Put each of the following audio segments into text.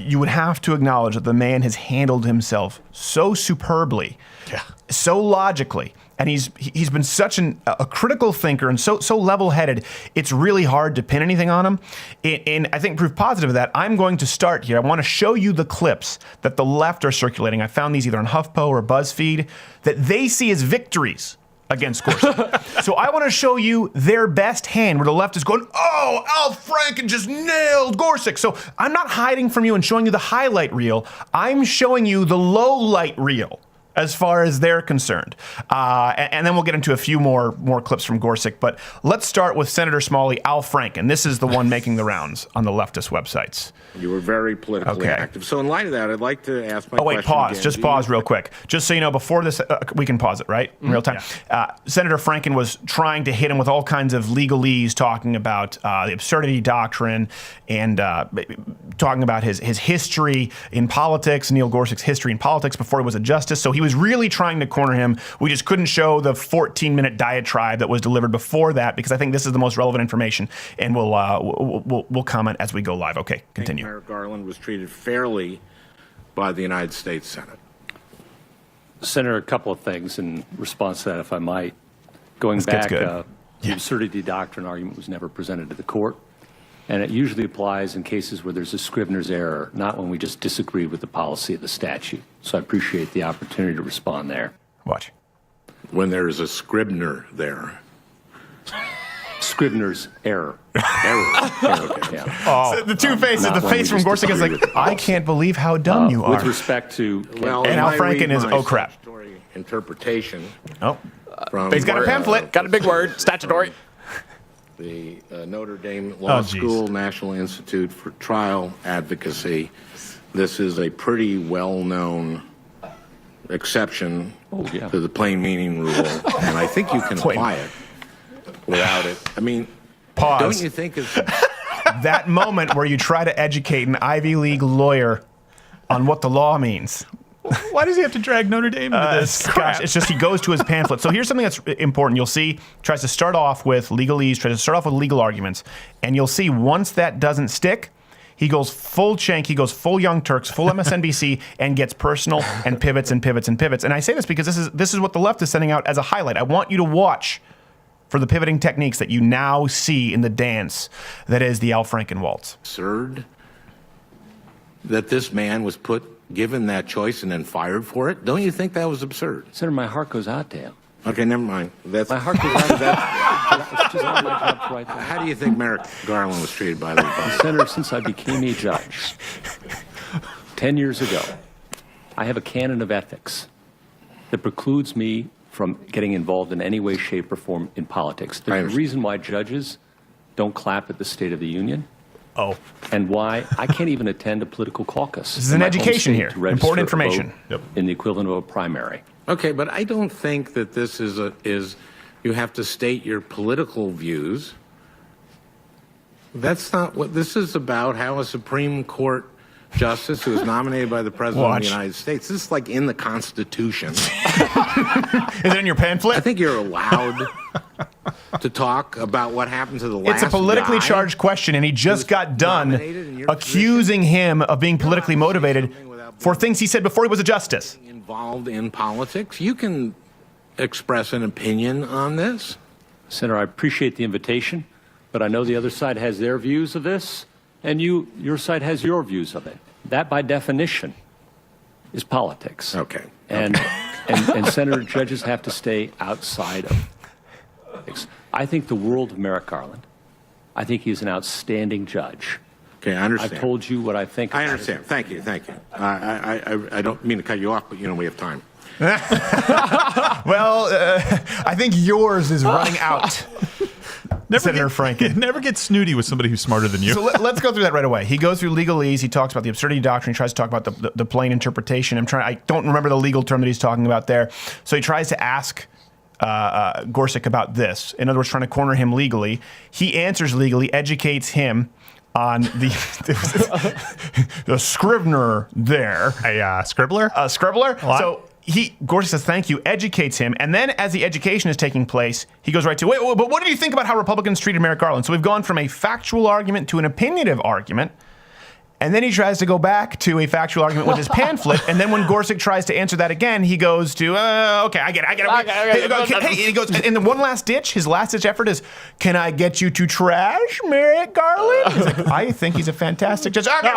you would have to acknowledge that the man has handled himself so superbly, so logically, and he's been such a critical thinker and so level-headed. It's really hard to pin anything on him. And I think proof positive of that, I'm going to start here. I want to show you the clips that the left are circulating. I found these either on HuffPo or BuzzFeed that they see as victories against Gorsuch. So I want to show you their best hand where the left is going, oh, Al Franken just nailed Gorsuch. So I'm not hiding from you and showing you the highlight reel. I'm showing you the low light reel as far as they're concerned. And then we'll get into a few more clips from Gorsuch. But let's start with Senator Smalley, Al Franken. This is the one making the rounds on the leftist websites. You were very politically active. So in light of that, I'd like to ask my question. Oh, wait, pause. Again. Just pause real quick. Just so you know, before this, we can pause it, right? In real time. Yeah. Senator Franken was trying to hit him with all kinds of legalese, talking about the absurdity doctrine and talking about his history in politics, Neil Gorsuch's history in politics before he was a justice. So he was really trying to corner him. We just couldn't show the 14-minute diatribe that was delivered before that because I think this is the most relevant information, and we'll comment as we go live. Okay, continue. Merrick Garland was treated fairly by the United States Senate. Senator, a couple of things in response to that, if I might. Going back, the absurdity doctrine argument was never presented to the court, and it usually applies in cases where there's a Scrivener's error, not when we just disagree with the policy of the statute. So I appreciate the opportunity to respond there. Watch. When there's a Scrivener there. Scrivener's error. Okay. Yeah. So the two faces, the face from Gorsuch is like, I can't believe how dumb you are. With respect to... and Al Franken is, oh crap. Interpretation. Oh, from he's got a pamphlet. Got a big word, statutory. The Notre Dame Law School National Institute for Trial Advocacy. This is a pretty well-known exception to the plain meaning rule, and I think you can apply it without it. I mean, pause. Don't you think it's that moment where you try to educate an Ivy League lawyer on what the law means? Why does he have to drag Notre Dame into this? Gosh, it's just he goes to his pamphlet. So here's something that's important. You'll see, tries to start off with legalese, tries to start off with legal arguments, and you'll see once that doesn't stick, he goes full Cenk, he goes full Young Turks, full MSNBC, and gets personal and pivots and pivots and pivots. And I say this because this is what the left is sending out as a highlight. I want you to watch for the pivoting techniques that you now see in the dance that is the Al Franken waltz. Absurd that this man was given that choice and then fired for it? Don't you think that was absurd? Senator, my heart goes out to him. Okay, never mind. My heart goes out to that. It's just not my job to write that. How do you think Merrick Garland was treated by the Republicans? Senator, since I became a judge 10 years ago, I have a canon of ethics that precludes me from getting involved in any way, shape, or form in politics. There's a reason why judges don't clap at the State of the Union. Oh. And why I can't even attend a political caucus. This is an education here. Important information. In the equivalent of a primary. Okay, but I don't think that this is you have to state your political views. That's not what this is about. How a Supreme Court justice who is nominated by the President of the United States. This is like in the Constitution. Is it in your pamphlet? I think you're allowed to talk about what happened to the last It's a politically guy charged question, and he just got done accusing him of being politically motivated for things he said before he was a justice. Involved in politics, you can express an opinion on this. Senator, I appreciate the invitation, but I know the other side has their views of this, and your side has your views of it. That, by definition, is politics. Okay. And Senator, judges have to stay outside of politics. I think the world of Merrick Garland. I think he's an outstanding judge. Okay, I understand. I've told you what I think. I understand. Thank you. Thank you. I don't mean to cut you off, but, we have time. Well, I think yours is running out. Senator Franken. Never get snooty with somebody who's smarter than you. So let's go through that right away. He goes through legalese. He talks about the absurdity doctrine. He tries to talk about the plain interpretation. I don't remember the legal term that he's talking about there. So he tries to ask Gorsuch about this. In other words, trying to corner him legally. He answers legally, educates him on the Scrivener there. A scribbler? A scribbler. So Gorsuch says thank you, educates him, and then as the education is taking place, he goes right to, wait, but what do you think about how Republicans treated Merrick Garland? So we've gone from a factual argument to an opinionative argument, And then he tries to go back to a factual argument with his pamphlet. And then when Gorsuch tries to answer that again, he goes to, okay, I get it. Hey, he goes, and the one last ditch, his last ditch effort is, can I get you to trash Merrick Garland? He's like, I think he's a fantastic judge. Let's get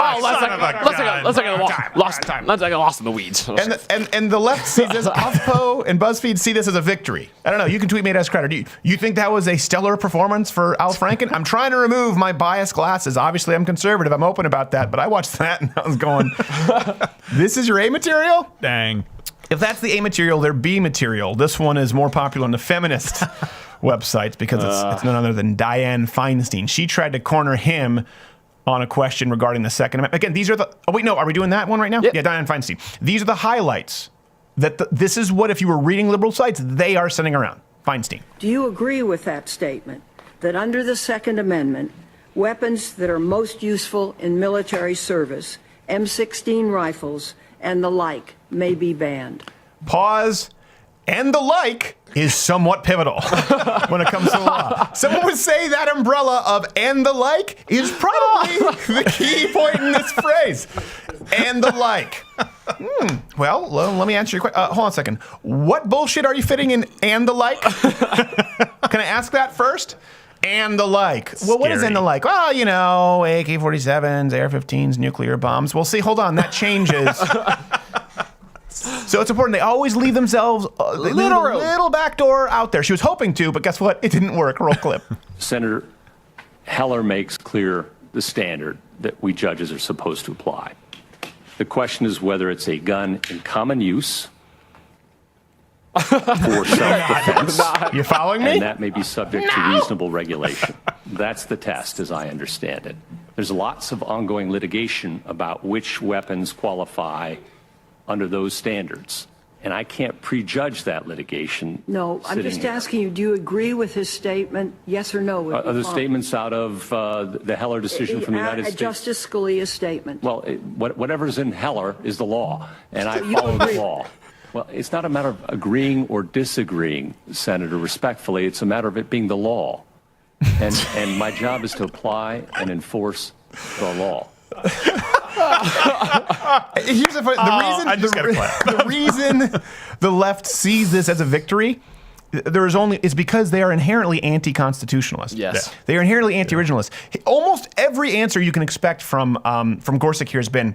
lost in the weeds. And the left sees this, HuffPo and BuzzFeed see this as a victory. I don't know, you can tweet me at @SCrowder. Do you think that was a stellar performance for Al Franken? I'm trying to remove my biased glasses. Obviously, I'm conservative. I'm open about that. But I watched that and I was going, this is your A material? Dang. If that's the A material, their B material. This one is more popular on the feminist websites because it's none other than Dianne Feinstein. She tried to corner him on a question regarding the Second Amendment. Again, these are the... Oh, wait, no. Are we doing that one right now? Yep. Yeah, Dianne Feinstein. These are the highlights. This is what, if you were reading liberal sites, they are sending around. Feinstein. Do you agree with that statement, that under the Second Amendment, weapons that are most useful in military service, M16 rifles and the like, may be banned? Pause. And the like is somewhat pivotal when it comes to law. Someone would say that umbrella of and the like is probably the key point in this phrase. And the like. Well, let me answer your question. Hold on a second. What bullshit are you fitting in and the like? Can I ask that first? And the like. Well, what is and the like? Well, you know, AK-47s, AR-15s, nuclear bombs. Well, see, hold on. That changes. So it's important. They always leave themselves a little backdoor out there. She was hoping to, but guess what? It didn't work. Roll clip. Senator Heller makes clear the standard that we judges are supposed to apply. The question is whether it's a gun in common use for self-defense. You following me? And that may be subject to reasonable regulation. That's the test, as I understand it. There's lots of ongoing litigation about which weapons qualify under those standards. And I can't prejudge that litigation. No, I'm just asking you, do you agree with his statement? Yes or no? Are there statements out of the Heller decision from the United States? Justice Scalia's statement. Well, whatever's in Heller is the law, and I follow the law. Well, it's not a matter of agreeing or disagreeing, Senator, respectfully. It's a matter of it being the law. And my job is to apply and enforce the law. Here's the reason the left sees this as a victory is because they are inherently anti-constitutionalist. Yes. They are inherently anti-originalist. Almost every answer you can expect from Gorsuch here has been,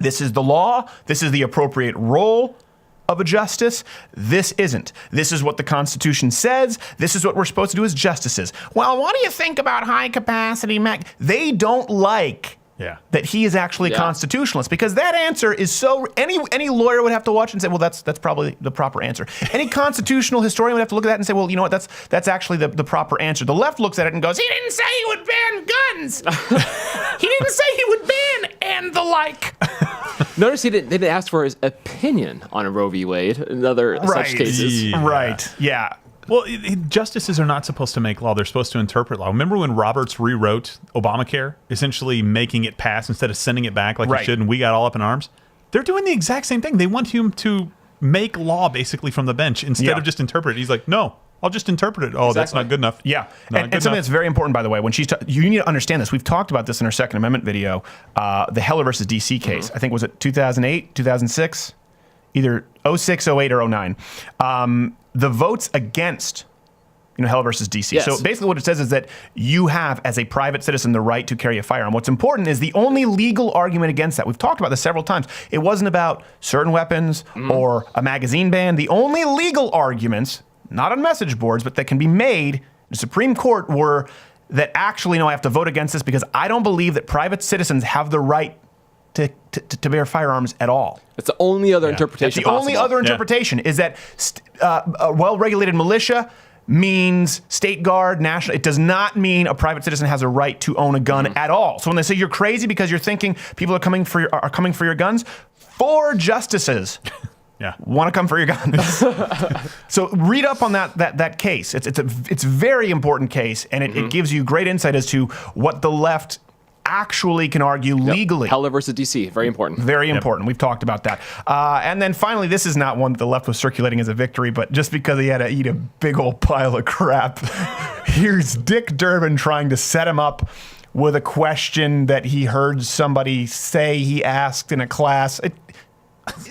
this is the law, this is the appropriate role of a justice. This isn't. This is what the Constitution says. This is what we're supposed to do as justices. Well, what do you think about high capacity They don't like that he is actually constitutionalist, because that answer is so... Any lawyer would have to watch and say, well, that's probably the proper answer. Any constitutional historian would have to look at that and say, well, you know what, that's actually the proper answer. The left looks at it and goes, he didn't say he would ban guns. He didn't say he would ban and the like. Notice they didn't ask for his opinion on Roe v. Wade and other such cases. Yeah. Right, yeah. Well, justices are not supposed to make law. They're supposed to interpret law. Remember when Roberts rewrote Obamacare, essentially making it pass instead of sending it back like it should, and we got all up in arms? They're doing the exact same thing. They want him to make law basically from the bench instead of just interpret it. He's like, no, I'll just interpret it. Oh, that's not good enough. Yeah. And something that's very important, by the way, when you need to understand this. We've talked about this in our Second Amendment video, the Heller versus DC case. I think, was it 2008, 2006? Either 06, 08, or 09. The votes against, Heller versus DC. Yes. So basically what it says is that you have, as a private citizen, the right to carry a firearm. What's important is the only legal argument against that. We've talked about this several times. It wasn't about certain weapons or a magazine ban. The only legal arguments, not on message boards, but that can be made in the Supreme Court, were that actually, no, I have to vote against this because I don't believe that private citizens have the right to bear firearms at all. That's the only other interpretation. That's the only other interpretation is that a well-regulated militia means state guard, national. It does not mean a private citizen has a right to own a gun at all. So when they say you're crazy because you're thinking people are coming for your guns, 4 justices want to come for your guns. So read up on that case. It's a very important case, and it gives you great insight as to what the left actually can argue legally. Heller versus DC, very important. Very important. We've talked about that. And then finally, this is not one that the left was circulating as a victory, but just because he had to eat a big old pile of crap, here's Dick Durbin trying to set him up with a question that he heard somebody say he asked in a class.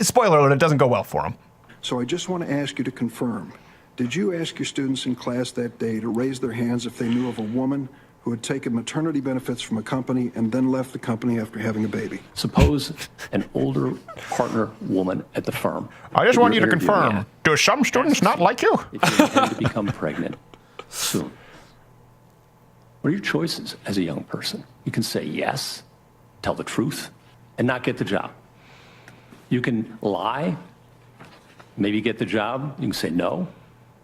Spoiler alert, it doesn't go well for him. So I just want to ask you to confirm. Did you ask your students in class that day to raise their hands if they knew of a woman who had taken maternity benefits from a company and then left the company after having a baby? Suppose an older partner woman at the firm. I just want you to confirm, do some students not like you? If you intend to become pregnant soon, what are your choices as a young person? You can say yes, tell the truth, and not get the job. You can lie, maybe get the job. You can say no,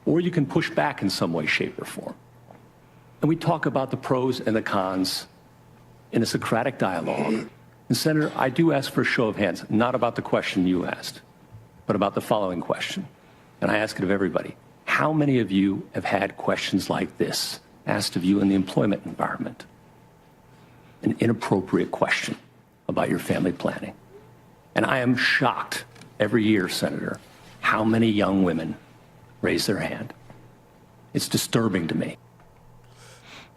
or you can push back in some way, shape, or form. And we talk about the pros and the cons in a Socratic dialogue. And Senator, I do ask for a show of hands, not about the question you asked, but about the following question. And I ask it of everybody. How many of you have had questions like this asked of you in the employment environment? An inappropriate question about your family planning. And I am shocked every year, Senator, how many young women raise their hand. It's disturbing to me.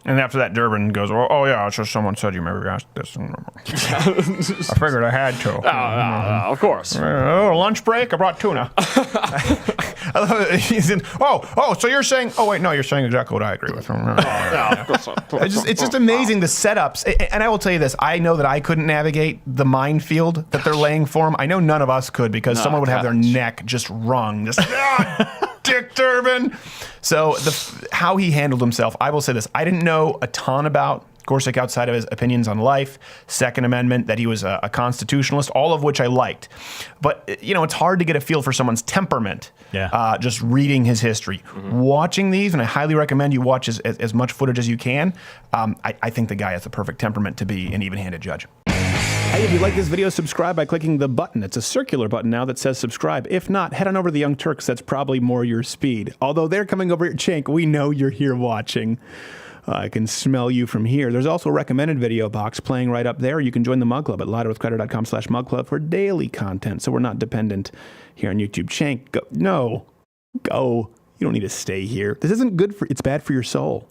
And after that, Durbin goes, oh yeah, it's just someone said you maybe asked this. I figured I had to. Of course. Lunch break, I brought tuna. I love it. He's in, so you're saying, you're saying exactly what I agree with. It's just amazing, the setups. And I will tell you this, I know that I couldn't navigate the minefield that they're laying for him. I know none of us could, because someone would have their neck just wrung. Just, Dick Durbin. So how he handled himself, I will say this, I didn't know a ton about Gorsuch outside of his opinions on life, Second Amendment, that he was a constitutionalist, all of which I liked. But, it's hard to get a feel for someone's temperament just reading his history. Mm-hmm. Watching these, and I highly recommend you watch as much footage as you can, I think the guy has the perfect temperament to be an even-handed judge. Hey, if you like this video, subscribe by clicking the button. It's a circular button now that says subscribe. If not, head on over to the Young Turks. That's probably more your speed. Although they're coming over at Cenk, we know you're here watching. I can smell you from here. There's also a recommended video box playing right up there. You can join the Mug Club at louderwithcrowder.com/mugclub for daily content, so we're not dependent here on YouTube. Cenk, go. You don't need to stay here. This isn't good for, it's bad for your soul.